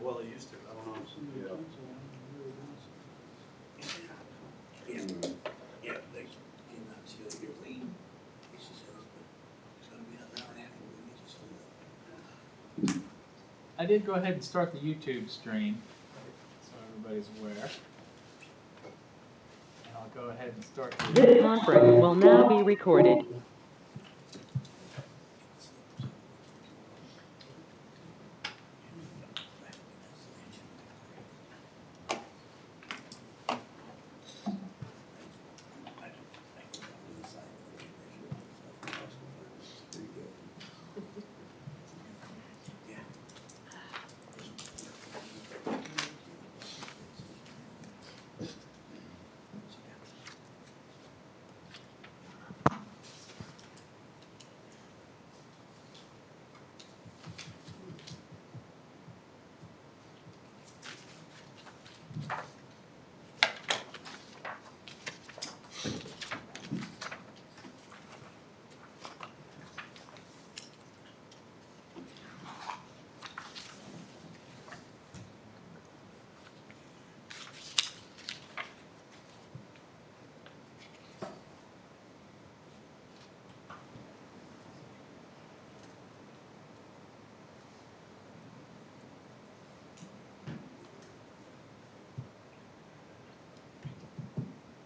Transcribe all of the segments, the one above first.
well, it used to. I don't know. Yeah, yeah, they came out to the you're clean. She says, but it's gonna be another hour and a half before we get you some. I did go ahead and start the YouTube stream, so everybody's aware. And I'll go ahead and start the This conference will now be recorded.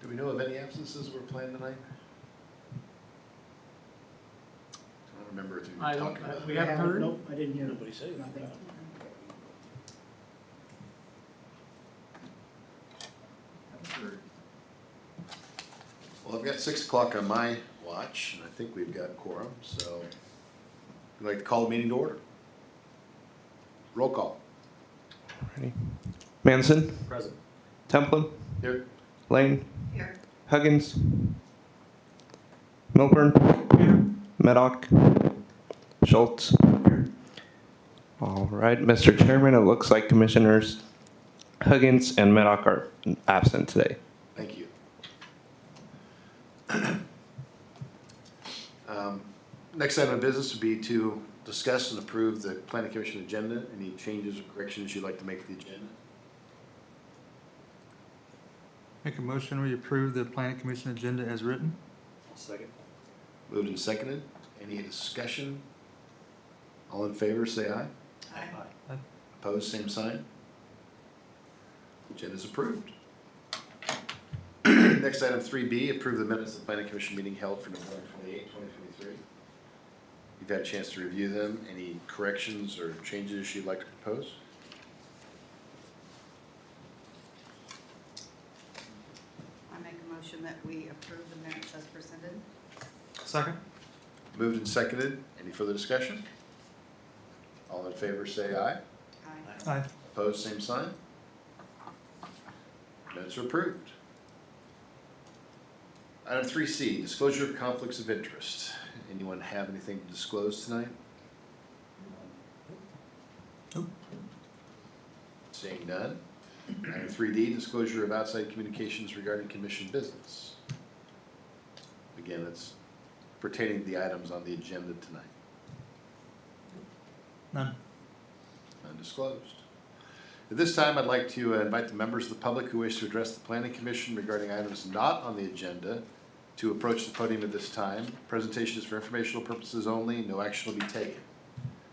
Do we know of any absences we're planning tonight? I don't remember if we I were don't, talking about we it. haven't heard. Nope, I didn't hear. Nobody said anything about it. Well, I've got 6 o'clock on my watch, and I think we've got quorum, so we'd like to call the meeting to order. Roll call. Ready. Manson, Present. Templin, Here. Lane, Here. Huggins, Milburn, Meddock, Schultz. All right, Mr. Chairman, it looks like Commissioners Huggins and Meddock are absent today. Thank you. Next item of business would be to discuss and approve the planning commission agenda. Any changes or corrections you'd like to make to the agenda? Make a motion, we approve the planning commission agenda as written. Second. Moved and seconded. Any discussion? All in favor, say aye. Aye. Opposed, same sign. Agenda is approved. Next item 3B, approve the minutes of the planning commission meeting held for November 28, 2023. You've had a chance to review them. Any corrections or changes you'd like to propose? I make a motion that we approve the minutes as presented. Second. Moved and seconded. Any further discussion? All in favor, say aye. Aye. Aye. Opposed, same sign. Minutes are approved. Item 3C, disclosure of conflicts of interest. Anyone have anything to disclose tonight? Nope. Seeing none. Item 3D, disclosure of outside communications regarding commission business. Again, it's pertaining to the items on the agenda tonight. None. Undisclosed. At this time, I'd like to invite the members of the public who wish to address the Planning Commission regarding items not on the agenda to approach the podium at this time. Presentation is for informational purposes only. No action will be taken.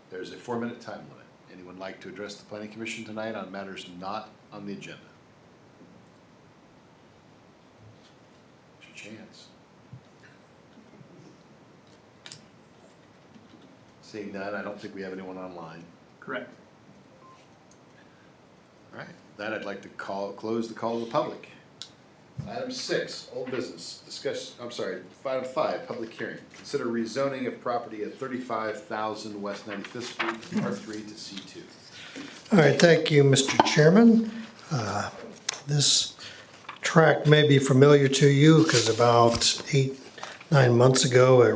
There's a 4-minute time limit. Anyone like to address the Planning Commission tonight on matters not on the agenda? It's your chance. Seeing none, I don't think we have anyone online. Correct. All right, with that I'd like to close the call to the public. Item 6, old business, item 5, public hearing. Consider rezoning of property at 35,000 West 95th Street, R3 to C2. All right, thank you, Mr. Chairman. This tract may be familiar to you because about 8-9 months ago, a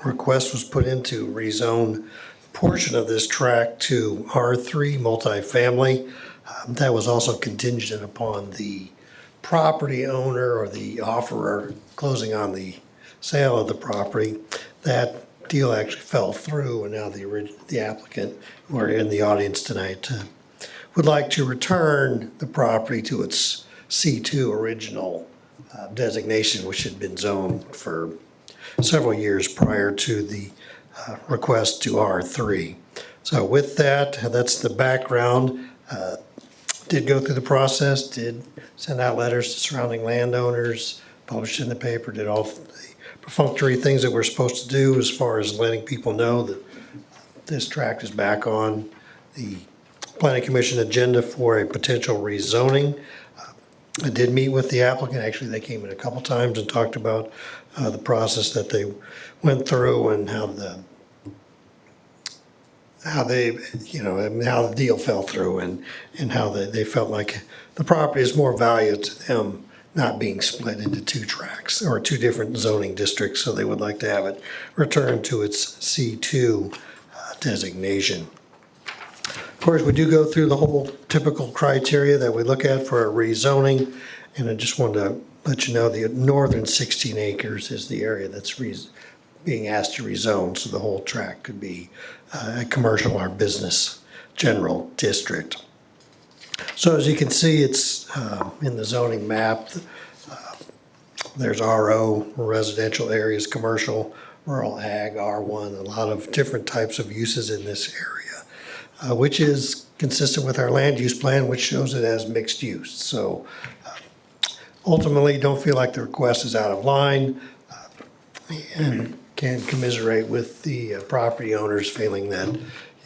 request was put in to rezone a portion of this tract to R3 multifamily. That was also contingent upon the property owner or the offerer closing on the sale of the property. That deal actually fell through, and now the applicant, who are in the audience tonight, would like to return the property to its C2 original designation, which had been zoned for several years prior to the request to R3. So with that, that's the background. Did go through the process, did send out letters to surrounding landowners, published in the paper, did all the perfunctory things that we're supposed to do as far as letting people know that this tract is back on the Planning Commission agenda for a potential rezoning. I did meet with the applicant. Actually, they came in a couple times and talked about the process that they went through and how the deal fell through and how they felt like the property is more valuable to them not being split into two tracts or two different zoning districts. So they would like to have it returned to its C2 designation. Of course, we do go through the whole typical criteria that we look at for a rezoning. And I just wanted to let you know the northern 16 acres is the area that's being asked to rezone. So the whole tract could be a commercial or business general district. So as you can see, it's in the zoning map. There's RO, residential areas, commercial, rural ag, R1, a lot of different types of uses in this area, which is consistent with our land use plan, which shows it as mixed use. So ultimately, don't feel like the request is out of line and can commiserate with the property owners feeling that,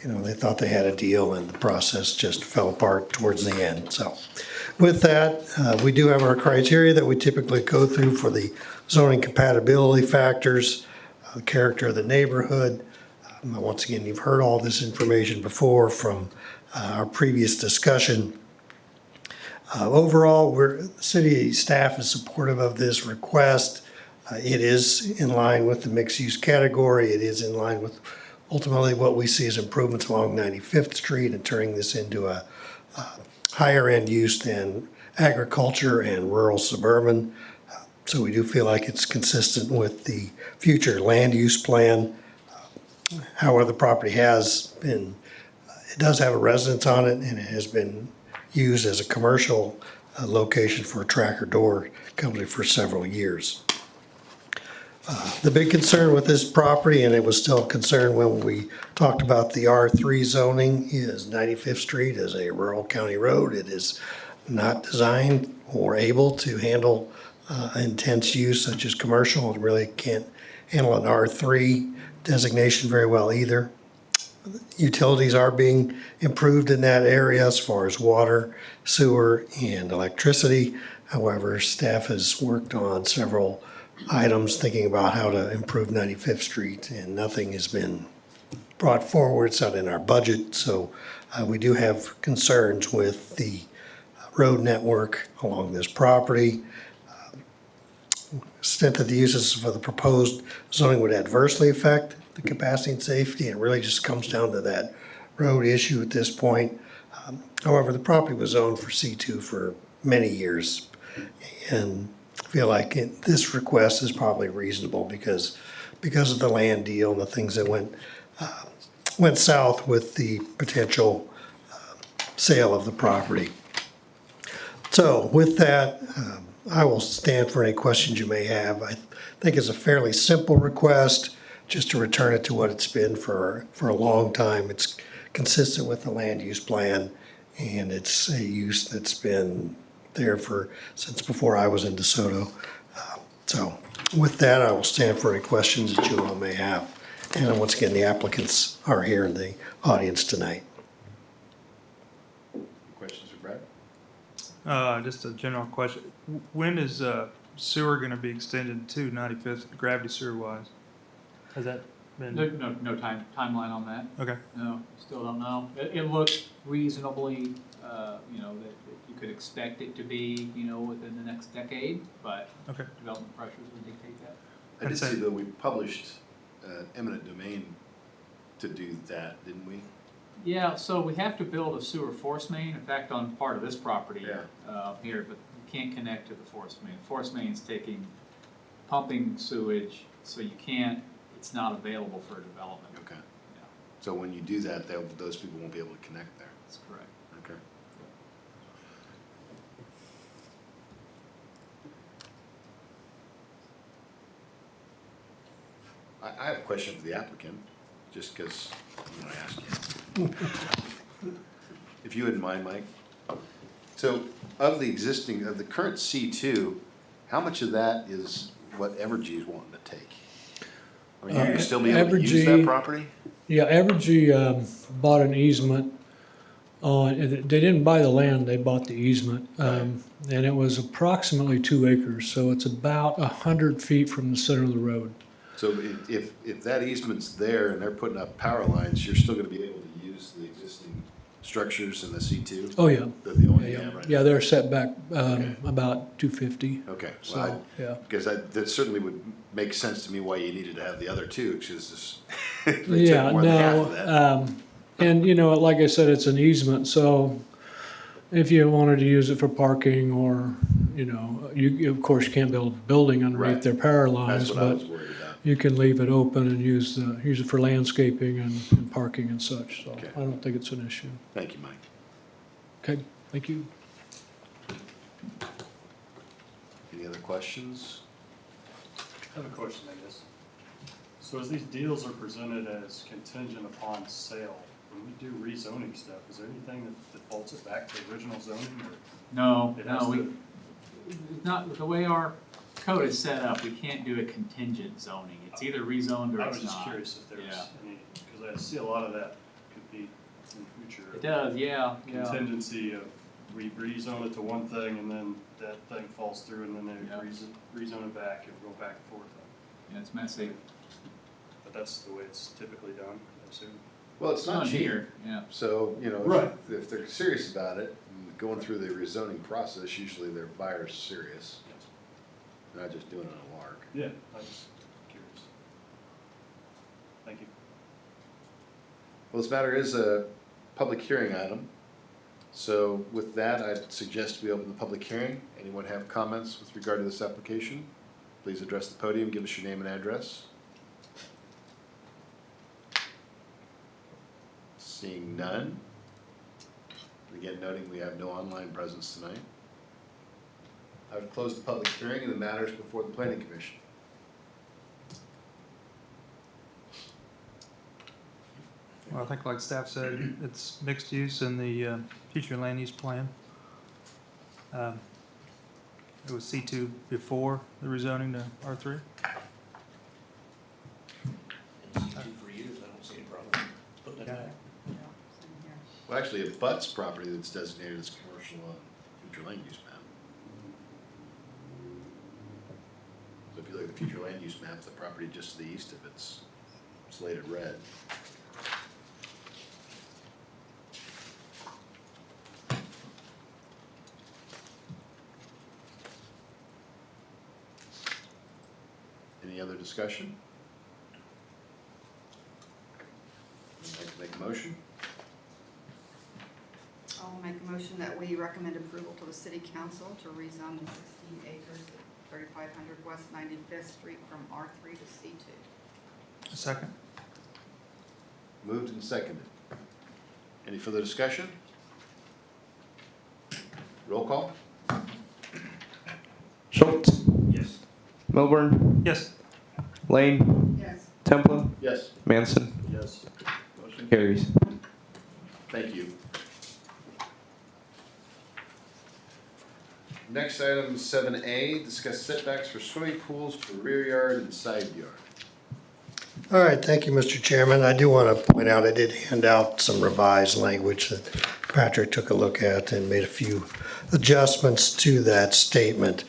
they thought they had a deal and the process just fell apart towards the end. So with that, we do have our criteria that we typically go through for the zoning compatibility factors, the character of the neighborhood. Once again, you've heard all this information before from our previous discussion. Overall, the city staff is supportive of this request. It is in line with the mixed-use category. It is in line with ultimately what we see as improvements along 95th Street and turning this into a higher-end use than agriculture and rural suburban. So we do feel like it's consistent with the future land use plan. However, the property has been, it does have a residence on it, and it has been used as a commercial location for a tracker door company for several years. The big concern with this property, and it was still a concern when we talked about the R3 zoning, is 95th Street is a rural county road. It is not designed or able to handle intense use such as commercial. It really can't handle an R3 designation very well either. Utilities are being improved in that area as far as water, sewer, and electricity. However, staff has worked on several items thinking about how to improve 95th Street, and nothing has been brought forward. It's not in our budget, so we do have concerns with the road network along this property. Extent that the uses for the proposed zoning would adversely affect the capacity and safety. It really just comes down to that road issue at this point. However, the property was zoned for C2 for many years, and I feel like this request is probably reasonable because of the land deal and the things that went south with the potential sale of the property. So with that, I will stand for any questions you may have. I think it's a fairly simple request, just to return it to what it's been for a long time. It's consistent with the land use plan, and it's a use that's been there since before I was in DeSoto. So with that, I will stand for any questions that you all may have. And once again, the applicants are here in the audience tonight. Questions for Brad? Just a general question. When is sewer going to be extended to 95th, gravity sewer wise? Has that been? No timeline on that. Okay. No, still don't know. It looks reasonably, that you could expect it to be, within the next decade, but Okay. development pressures would dictate that. I did see that we published eminent domain to do that, didn't we? Yeah, so we have to build a sewer force main, in fact, on part of this property here, but you can't connect to the force main. Force main's pumping sewage, so you can't, it's not available for development. Okay. So when you do that, those people won't be able to connect there. That's correct. Okay. I have a question for the applicant, just because I'm gonna ask you. If you wouldn't mind, Mike. So of the current C2, how much of that is what Evergy is wanting to take? I mean, you still be able to use that Evergy- property? Yeah, Evergy bought an easement on, they didn't buy the land, they bought the easement. And it was approximately 2 acres, so it's about 100 feet from the center of the road. So if that easement's there and they're putting up power lines, you're still gonna be able to use the existing structures in the C2? Oh, yeah. They're the only Yeah, you have right yeah, now? they're set back Okay. about 250. Okay, So, well, yeah. because that certainly would make sense to me why you needed to have the other two, because this, they took Yeah, more than half no, of that. and you know, like I said, it's an easement, so if you wanted to use it for parking or, you know, you of course can't build a building Right. underneath their power lines, That's what I but was worried about. you can leave it open and use it for landscaping and parking and such, so Okay. I don't think it's an issue. Thank you, Mike. Okay, thank you. Any other questions? I have a question, I guess. So as these deals are presented as contingent upon sale, when we do rezoning stuff, is there anything that defaults it back to original zoning, or No, it has no, to? not, the way our code is set up, we can't do a contingent zoning. It's either rezoned or I was it's just not. curious if there was Yeah. any, because I see a lot of that could be in the future. It does, yeah, yeah. Contingency of, we rezone it to one thing and then that thing falls through and then they Yep. rezone it back and go back and forth. Yeah, it's messy. But that's the way it's typically done, I assume. Well, it's not cheap. here, yeah. So, you know, Right. if they're serious about it, and going through the rezoning process, usually their buyer's serious. They're not just doing it on a lark. Yeah, I was curious. Thank you. Well, this matter is a public hearing item. So with that, I'd suggest we open the public hearing. Anyone have comments with regard to this application? Please address the podium, give us your name and address. Seeing none. Again, noting we have no online presence tonight. I would close the public hearing and the matters before the planning commission. Well, I think like staff said, it's mixed use in the future land use plan. It was C2 before the rezoning to R3. And C2 for years, I don't see any problem putting it Yeah. back. Yeah, same here. Well, actually, it butts property that's designated as commercial on future land use map. So if you look at the future land use map, the property just to the east of it's slated red. Any other discussion? Would you like to make a motion? I'll make a motion that we recommend approval to the city council to rezone the 16 acres at 3500 West 95th Street from R3 to C2. A second? Moved and seconded. Any further discussion? Roll call? Schultz, Yes. Milburn, Yes. Lane, Yes. Templin, Yes. Manson. Yes. Motion Carries. Thank you. Next item, 7A, discuss setbacks for swimming pools for rear yard and side yard. All right, thank you, Mr. Chairman. I do want to point out, I did hand out some revised language that Patrick took a look at and made a few adjustments to that statement.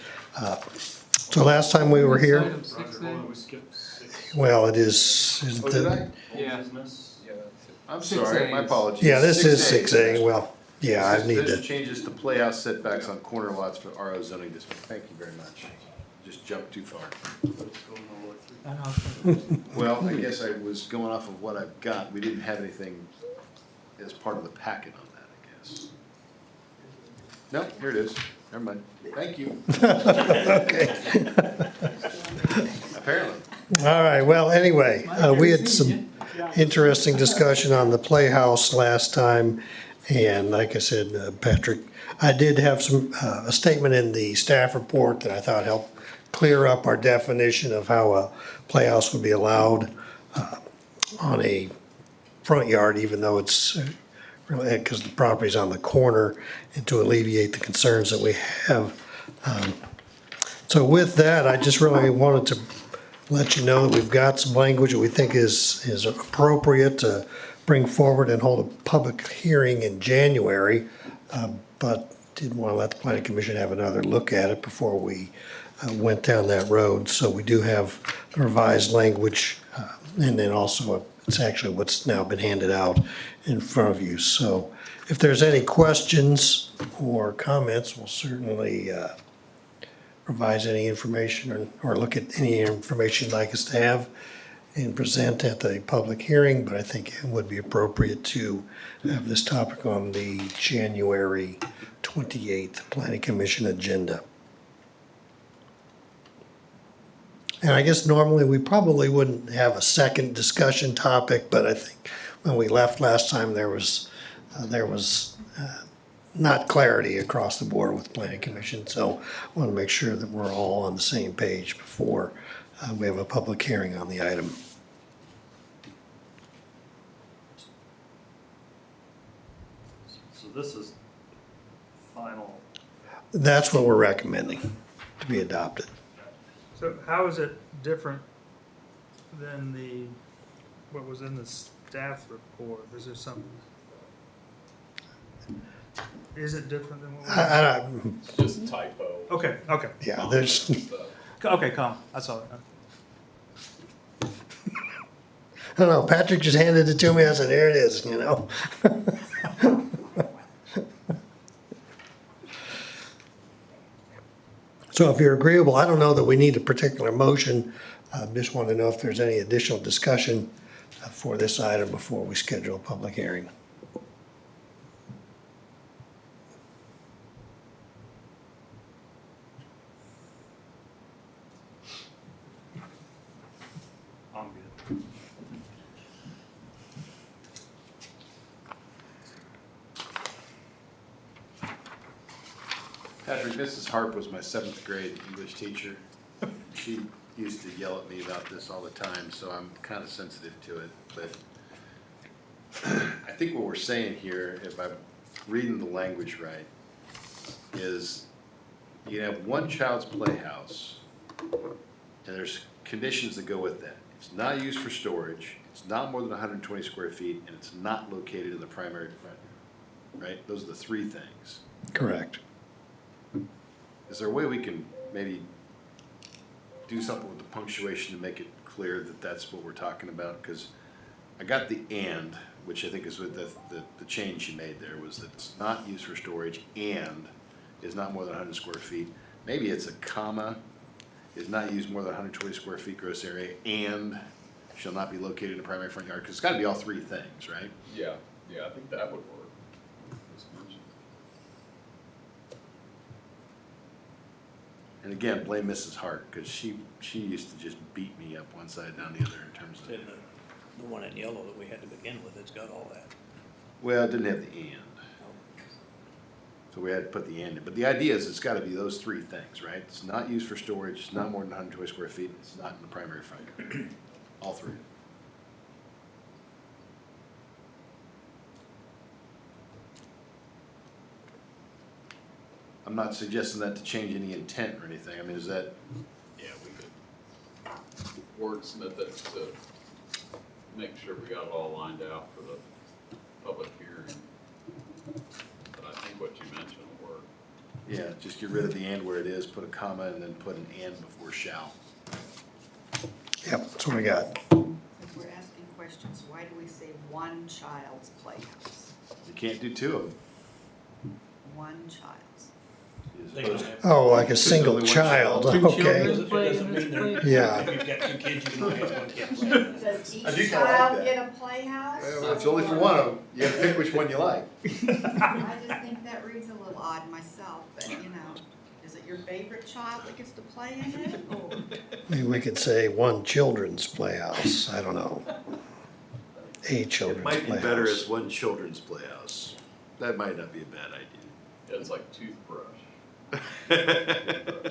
So last time we were here, Item 6A? Roger, hold on, we skipped 6. well, it is Oh, did I? Old Yeah. business. I'm 6A sorry, my is- apologies. Yeah, this is 6A. 6A. Well, yeah, I need There's to, changes to playhouse setbacks on corner lots for RO zoning district. Thank you very much. Just jumped too far. But it's going all the way through. Well, I guess I was going off of what I've got. We didn't have anything as part of the packet on that, I guess. No, here it is. Never mind. Thank you. okay. Apparently. All right, well, anyway, we had Nice some, to see interesting discussion on the Playhouse last time. And like I said, Patrick, I did have a statement in the staff report that I thought helped clear up our definition of how a playhouse would be allowed on a front yard, even though it's really, because the property's on the corner, and to alleviate the concerns that we have. So with that, I just really wanted to let you know that we've got some language that we think is appropriate to bring forward and hold a public hearing in January, but didn't want to let the planning commission have another look at it before we went down that road. So we do have revised language, and then also it's actually what's now been handed out in front of you. So if there's any questions or comments, we'll certainly revise any information or look at any information you'd like us to have and present at the public hearing, but I think it would be appropriate to have this topic on the January 28th Planning Commission agenda. And I guess normally we probably wouldn't have a second discussion topic, but I think when we left last time, there was not clarity across the board with Planning Commission. So I want to make sure that we're all on the same page before we have a public hearing on the item. So this is final. That's what we're recommending to be adopted. So how is it different than what was in the staff report? Is there something? Is it different than what? It's just a typo. Okay, Yeah, there's, okay, calm, that's all. I don't know, Patrick just handed it to me, I said, there it is, you know? So if you're agreeable, I don't know that we need a particular motion. Just want to know if there's any additional discussion for this item before we schedule a public hearing. I'm good. Patrick, Mrs. Harp was my 7th grade English teacher. She used to yell at me about this all the time, so I'm kind of sensitive to it. But I think what we're saying here, if I'm reading the language right, is you have one child's playhouse, and there's conditions that go with that. It's not used for storage, it's not more than 120 square feet, and it's not located in the primary front yard, right? Those are the 3 things. Correct. Is there a way we can maybe do something with the punctuation to make it clear that that's what we're talking about? Because I got the "and," which I think is what the change you made there was that it's not used for storage and is not more than 100 square feet. Maybe it's a comma, is not used more than 120 square feet gross area and shall not be located in the primary front yard, because it's got to be all 3 things, right? Yeah, I think that would work. And again, blame Mrs. Hart, because she used to just beat me up one side down the other in terms of. The one in yellow that we had to begin with, it's got all that. Well, it didn't have the "and," so we had to put the "and" in. But the idea is it's got to be those 3 things, right? It's not used for storage, it's not more than 120 square feet, it's not in the primary front yard. All 3. I'm not suggesting that to change any intent or anything. I mean, is that? Yeah, we could wordsmith it to make sure we got it all lined out for the public hearing. But I think what you mentioned will work. Yeah, just get rid of the "and" where it is, put a comma, and then put an "and" before "shall." Yep, that's what we got. If we're asking questions, why do we say one child's playhouse? You can't do 2 of them. One child's. They don't have- Oh, like a single only one child, child. okay. It doesn't mean they're. Yeah. If you've got 2 kids, you can only have 1 kid. Does I do each kinda like child that. get a playhouse? Well, it's only for one of them. You have to pick which one you like. I just think that reads a little odd myself, but you know, is it your favorite child that gets to play in it, or? Maybe we could say one children's playhouse, I don't know. a It children's might be better playhouse. as one children's playhouse. That might not be a bad idea. Yeah, it's like toothbrush.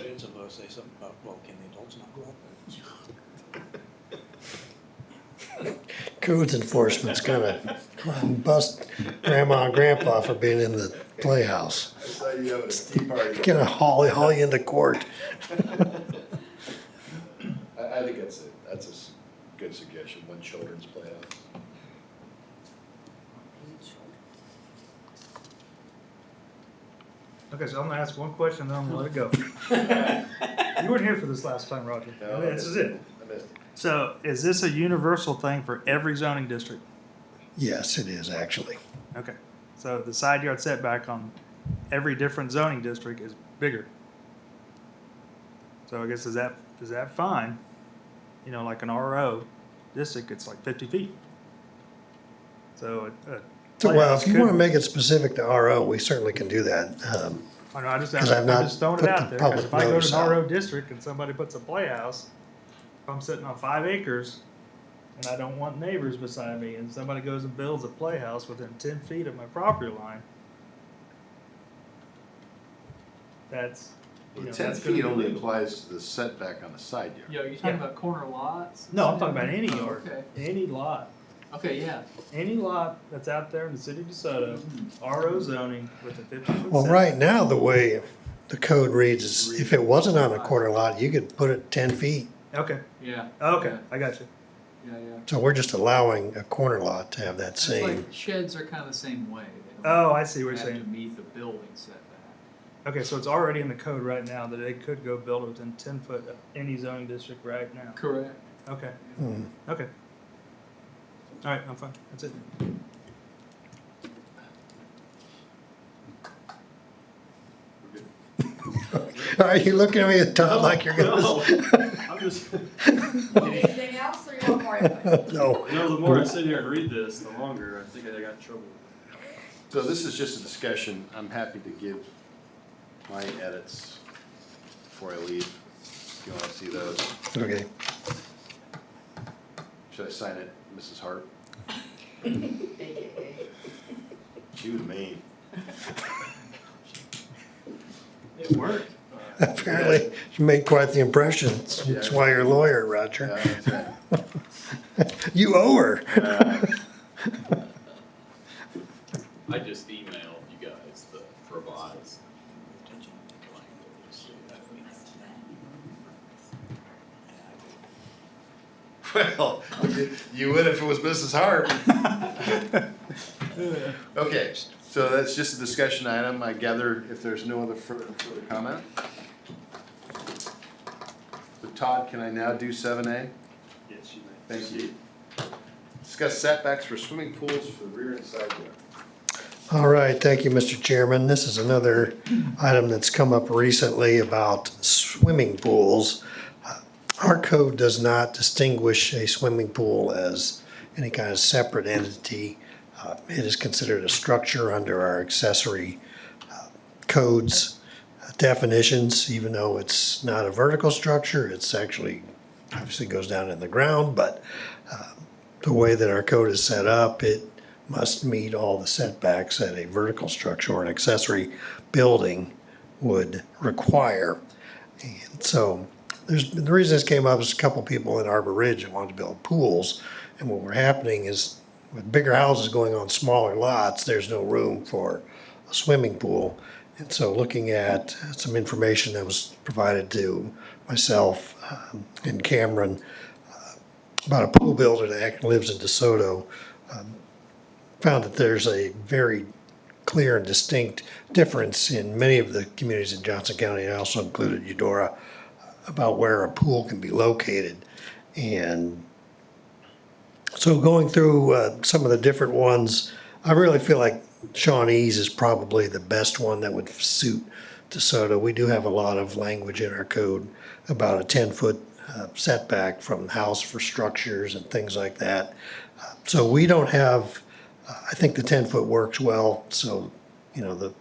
Jensen will say something about, well, can the adults not go out there? Codes enforcement's gonna bust grandma and grandpa for being in the playhouse. I saw you having a tea party. Gonna haul you into court. I think that's a good suggestion, one children's playhouse. Okay, so I'm gonna ask one question, then I'm gonna let it go. You weren't here for this last time, Roger. No, This is it. I missed it. So is this a universal thing for every zoning district? Yes, it is actually. Okay, so the side yard setback on every different zoning district is bigger. So I guess is that fine? You know, like an RO district, it's like 50 feet. So So, well, playhouse if you could- wanna make it specific to RO, we certainly can do that. I know, 'cause I've I'm not just throwing put it the out there, 'cause public if I go notice to an out. RO district and somebody puts a playhouse, if I'm sitting on 5 acres and I don't want neighbors beside me, and somebody goes and builds a playhouse within 10 feet of my property line, that's, you Well, know, 10 that's gonna feet be only legal. applies to the setback on the side yard. Yo, you talking Yeah. about corner lots? No, I'm talking about any Oh, yard, okay. any lot. Okay, yeah. Any lot that's out there in the city of DeSoto, RO zoning with a 50-foot Well, setback. right now, the way the code reads is if it wasn't on a corner lot, you could put it 10 feet. Okay, Yeah. okay, Yeah. I got you. Yeah, yeah. So we're just allowing a corner lot to have that It's same. like sheds are kind of the same way. They Oh, don't I see what you're have to saying. meet the building setback. Okay, so it's already in the code right now that they could go build it within 10 foot of any zoning district right now. Correct. Okay, Hmm. okay. All right, I'm fine, that's it. Are you looking at me, Todd, like you're No, gonna? I'm just, Anything else, or you want more input? No. you know, the more I sit here and read this, the longer I think I got in trouble with it. So this is just a discussion. I'm happy to give my edits before I leave, if you wanna see those. Okay. Should I sign it, Mrs. Hart? AKA. She was mean. It worked. Apparently, you made quite the impression. That's why you're a lawyer, Yeah, Roger. that's right. You owe her. I just emailed you guys the revised. Well, you would if it was Mrs. Hart. Okay, so that's just a discussion item. I gather if there's no other further comment. So Todd, can I now do 7A? Yes, you may. Thank you. Discuss setbacks for swimming pools for the rear and side yard. All right, thank you, Mr. Chairman. This is another item that's come up recently about swimming pools. Our code does not distinguish a swimming pool as any kind of separate entity. It is considered a structure under our accessory codes definitions, even though it's not a vertical structure. It's actually, obviously goes down in the ground, but the way that our code is set up, it must meet all the setbacks that a vertical structure or an accessory building would require. And so the reason this came up is a couple people in Arbor Ridge that wanted to build pools. And what were happening is with bigger houses going on smaller lots, there's no room for a swimming pool. And so looking at some information that was provided to myself and Cameron about a pool builder that actually lives in DeSoto, found that there's a very clear and distinct difference in many of the communities in Johnson County. I also included Eudora about where a pool can be located. And so going through some of the different ones, I really feel like Shawnee's is probably the best one that would suit DeSoto. We do have a lot of language in our code about a 10-foot setback from the house for structures and things like that. So we don't have, I think the 10-foot works well. So, you know,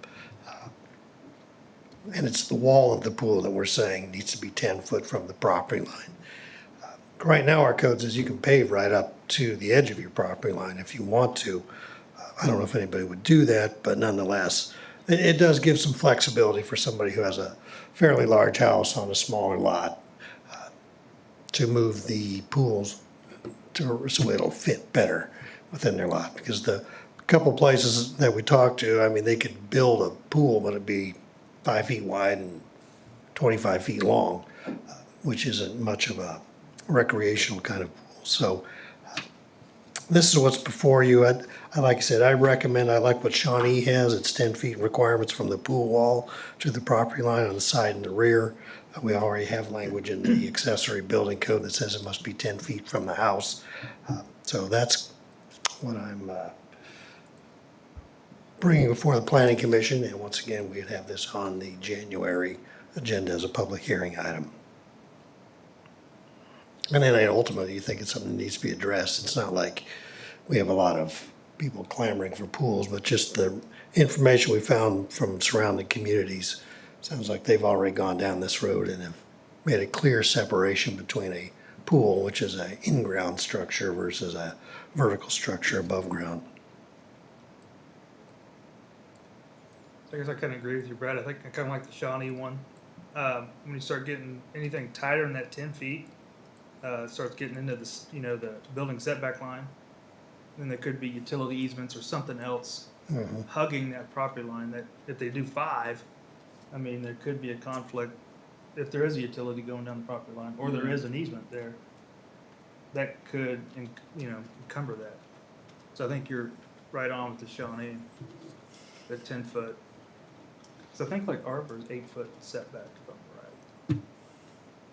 and it's the wall of the pool that we're saying needs to be 10 foot from the property line. Right now, our code says you can pave right up to the edge of your property line if you want to. I don't know if anybody would do that, but nonetheless, it does give some flexibility for somebody who has a fairly large house on a smaller lot to move the pools so it'll fit better within their lot. Because the couple places that we talked to, I mean, they could build a pool, but it'd be 5 feet wide and 25 feet long, which isn't much of a recreational kind of pool. So this is what's before you. Like I said, I like what Shawnee has. It's 10 feet requirements from the pool wall to the property line on the side and the rear. We already have language in the accessory building code that says it must be 10 feet from the house. So that's what I'm bringing before the planning commission. And once again, we'd have this on the January agenda as a public hearing item. And then ultimately, you think it's something that needs to be addressed. It's not like we have a lot of people clamoring for pools, but just the information we found from surrounding communities sounds like they've already gone down this road and have made a clear separation between a pool, which is an in-ground structure, versus a vertical structure above ground. I guess I kind of agree with you, Brad. I think I kind of like the Shawnee one. When you start getting anything tighter than that 10 feet, it starts getting into this, the building setback line. Then there could be utility easements or something else hugging that property line. That if they do 5, I mean, there could be a conflict if there is a utility going down the property line, or there is an easement there. That could, encumber that. So I think you're right on with the Shawnee, the 10-foot. So I think like Arbor's 8-foot setback, if I'm right.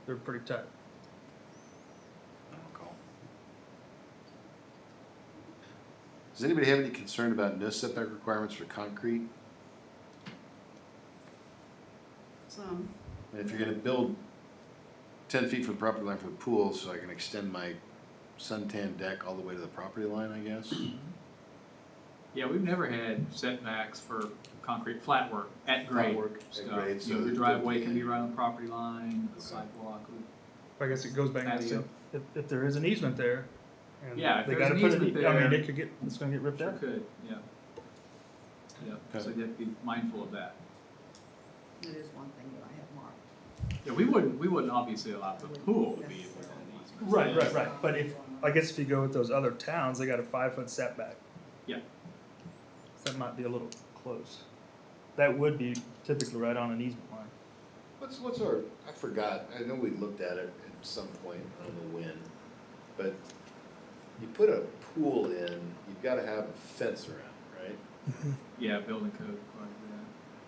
They're pretty tight. Does anybody have any concern about no setback requirements for concrete? Some. If you're gonna build 10 feet from the property line for the pool, so I can extend my suntan deck all the way to the property line, I guess? Yeah, we've never had setbacks for concrete flat work at grade stuff. grade, so The driveway can be right on the property line, the sidewalk. I guess it goes back to if there is an easement there. And Yeah, if they there's gotta an put easement it, I mean, there- it's gonna get ripped Sure out. could, yeah. Yeah, so you have to be mindful of that. It is one thing that I have marked. Yeah, we wouldn't obviously allow the pool to be within an easement. Right. But I guess if you go with those other towns, they got a 5-foot setback. Yeah. That might be a little close. That would be typically right on an easement line. What's our, I forgot, I know we looked at it at some point, I don't know when, but you put a pool in, you've gotta have a fence around, right? Yeah, building code requires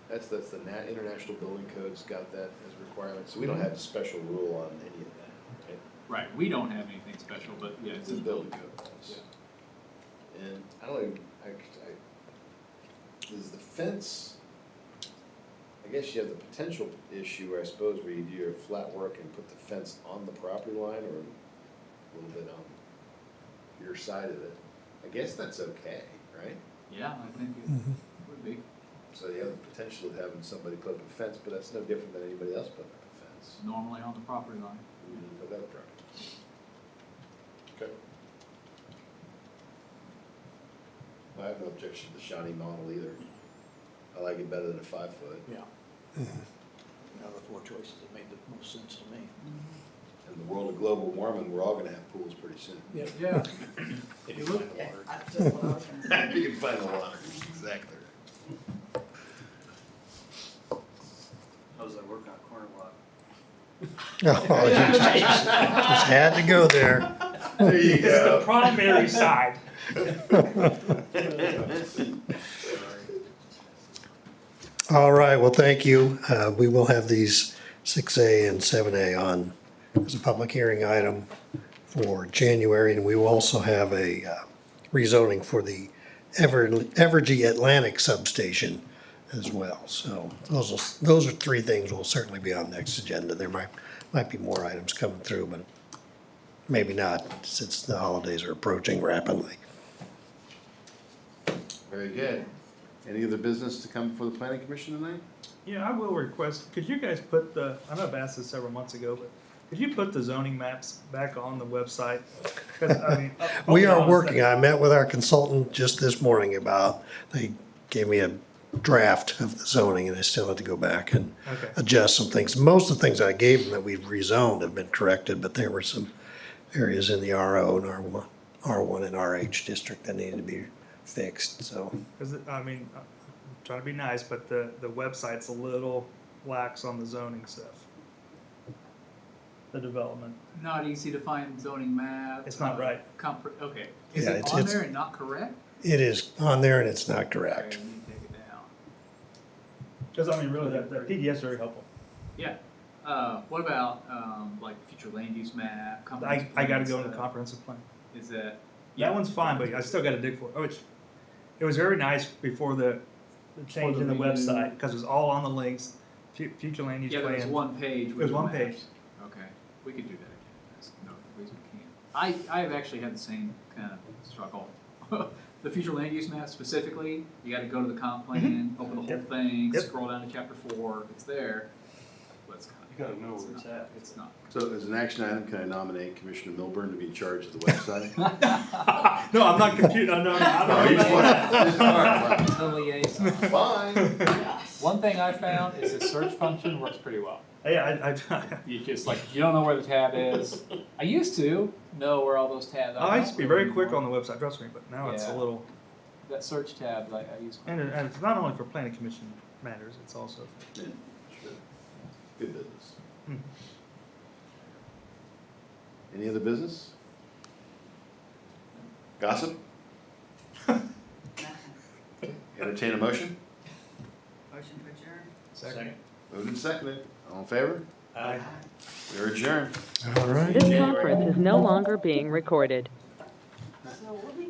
that. That's the International Building Code's got that as a requirement, so we don't have a special rule on any of that, right? Right, we don't have anything special, but yeah, it's The in the building building code code. does. And I don't even, does the fence, I guess you have the potential issue, I suppose, where you do your flat work and put the fence on the property line or a little bit on your side of it. I guess that's okay, right? Yeah, I think it would be. So you have the potential of having somebody put up a fence, but that's no different than anybody else putting up a fence. Normally on the property line. Without a property. Okay. I have no objection to the Shawnee model either. I like it better than a 5-foot. Yeah. Out of the 4 choices, it made the most sense to me. In the world of global warming, we're all gonna have pools pretty soon. Yeah. Yeah. If you find the water. That's just what I was gonna say. You can find the water, exactly. How's that work on corner lot? Oh, you just had to go there. There you The primary side. All right, well, thank you. We will have these 6A and 7A on as a public hearing item for January, and we will also have a rezoning for the Evergy Atlantic substation as well. So those are 3 things will certainly be on next agenda. There might be more items coming through, but maybe not, since the holidays are approaching rapidly. Very good. Any other business to come before the planning commission tonight? Yeah, I will request, could you guys put I know I've asked this several months ago, but Could you put the zoning maps back on the website? 'Cause, I mean, I'll We be are honest, working, I met with our consultant just this morning they gave me a draft of the zoning and I still had to go back and Okay. adjust some things. Most of the things I gave them that we've rezoned have been corrected, but there were some areas in the RO and R1 and RH district that needed to be fixed, so. Cause I mean, I'm trying to be nice, but the website's a little lax on the zoning stuff. The development. Not easy to find zoning map. It's not right. Okay. Is Yeah, it it's- on it's- there and not correct? It is on there and it's not correct. Okay, we need to take it down. Cause I mean, really, that PDF's very helpful. Yeah. What about, like future land use map? I comprehensive gotta plan go to the stuff? comprehensive plan. Is that? That one's fine, but I still gotta dig for it. Oh, it was very nice before the change in the redo. website, because it was all on the links, future land use Yeah, plan. there was one page. It was one maps. page. Okay, we could do that again. There's no reason we can't. I have actually had the same kind of struggle. The future land use map specifically, you gotta go to the comp plan, open the whole Yep. thing, Yep. scroll down to chapter 4, it's there. But it's You gotta know where it's at. It's not. So as an action item, can I nominate Commissioner Milburn to be in charge of the website? No, I'm not computing, no, I No, don't you know. just want- The liaison. Fine. One thing I found is the search function works pretty well. Yeah, You just like, you don't know where the tab is. I used to know where all those tabs are. I used to be very quick on the website, trust me, but now it's a Yeah. little, That search tab, I use. and it's not only for planning commission matters, it's also. Yeah, sure. Good business. Hmm. Any other business? Gossip? Entertain a motion? Motion to adjourn. Second. Moved and seconded. All in favor? Aye. We're adjourned. All right. This conference is no longer being recorded. So we'll be